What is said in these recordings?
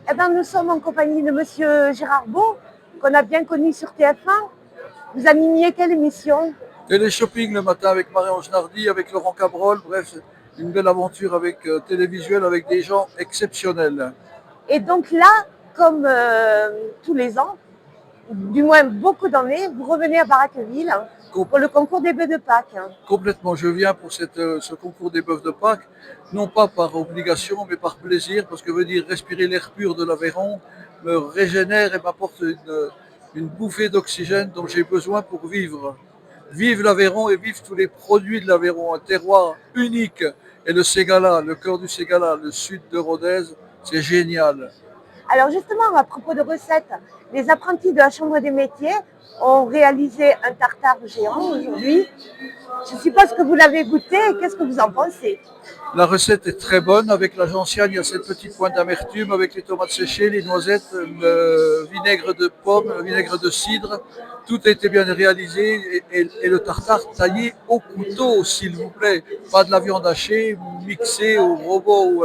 Eh ben, nous sommes en compagnie de Monsieur Gérard Beau, qu'on a bien connu sur TF1. Vous animiez quelle émission? Télé-shopping le matin avec Marie-Ange Nardi, avec Laurent Cabrol. Bref, une belle aventure avec télévisuel, avec des gens exceptionnels. Et donc là, comme tous les ans, du moins beaucoup d'années, vous revenez à Baraqueville pour le concours des bœufs de Pâques. Complètement, je viens pour ce concours des bœufs de Pâques, non pas par obligation, mais par plaisir, parce que veut dire respirer l'air pur de l'Aveyron me régénère et m'apporte une bouffée d'oxygène dont j'ai besoin pour vivre. Vive l'Aveyron et vive tous les produits de l'Aveyron, un terroir unique. Et le Ségala, le cœur du Ségala, le sud de Rodez, c'est génial. Alors justement, à propos de recettes, les apprentis de la Chambre des métiers ont réalisé un tartare géant aujourd'hui. Je suppose que vous l'avez goûté. Qu'est-ce que vous en pensez? La recette est très bonne. Avec la gentiane, il y a cette petite pointe d'amertume. Avec les tomates séchées, les noisettes, le vinaigre de pomme, le vinaigre de cidre. Tout a été bien réalisé. Et le tartare taillé au couteau, s'il vous plaît. Pas de la viande hachée, mixée au robot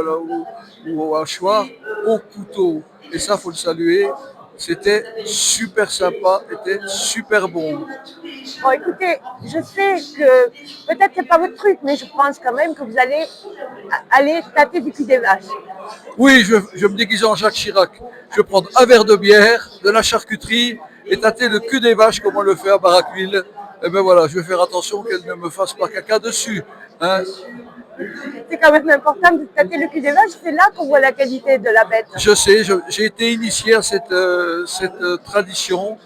ou au hachoir, au couteau. Et ça, faut le saluer. C'était super sympa, était super bon. Bon, écoutez, je sais que peut-être c'est pas votre truc, mais je pense quand même que vous allez aller tâter du cul des vaches. Oui, je me déguise en Jacques Chirac. Je vais prendre un verre de bière, de la charcuterie et tâter le cul des vaches comme on le fait à Baraqueville. Et ben voilà, je vais faire attention qu'elles ne me fassent pas caca dessus. Hein. C'est quand même important de tâter le cul des vaches, c'est là qu'on voit la qualité de la bête. Je sais, j'ai été initié à cette tradition.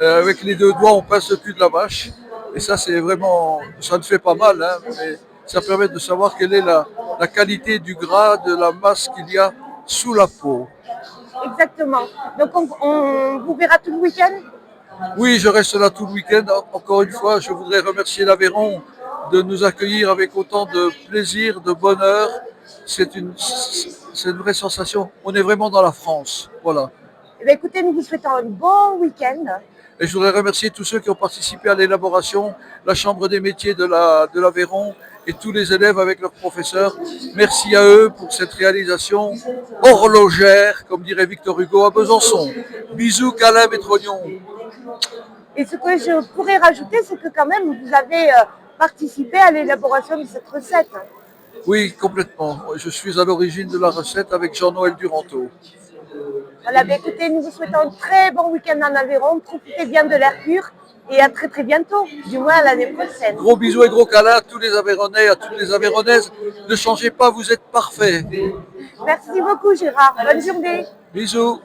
Avec les deux doigts, on passe le cul de la vache. Et ça, c'est vraiment, ça ne fait pas mal, hein, mais ça permet de savoir quelle est la qualité du gras, de la masse qu'il y a sous la peau. Exactement. Donc on vous verra tout le week-end. Oui, je reste là tout le week-end. Encore une fois, je voudrais remercier l'Aveyron de nous accueillir avec autant de plaisir, de bonheur. C'est une vraie sensation. On est vraiment dans la France. Voilà. Eh bien, écoutez, nous vous souhaitons un bon week-end. Et je voudrais remercier tous ceux qui ont participé à l'élaboration, la Chambre des métiers de l'Aveyron et tous les élèves avec leurs professeurs. Merci à eux pour cette réalisation horlogère, comme dirait Victor Hugo à Besançon. Bisous, câlins et trognons. Et ce que je pourrais rajouter, c'est que quand même, vous avez participé à l'élaboration de cette recette. Oui, complètement. Je suis à l'origine de la recette avec Jean-Noël Duranteau. Voilà, bien, écoutez, nous vous souhaitons un très bon week-end en Aveyron. Profitez bien de l'air pur et à très très bientôt, du moins à l'année prochaine. Gros bisous et gros câlins à tous les Aveyronnais, à toutes les Aveyronnaises. Ne changez pas, vous êtes parfaits. Merci beaucoup Gérard, bonne journée. Bisous.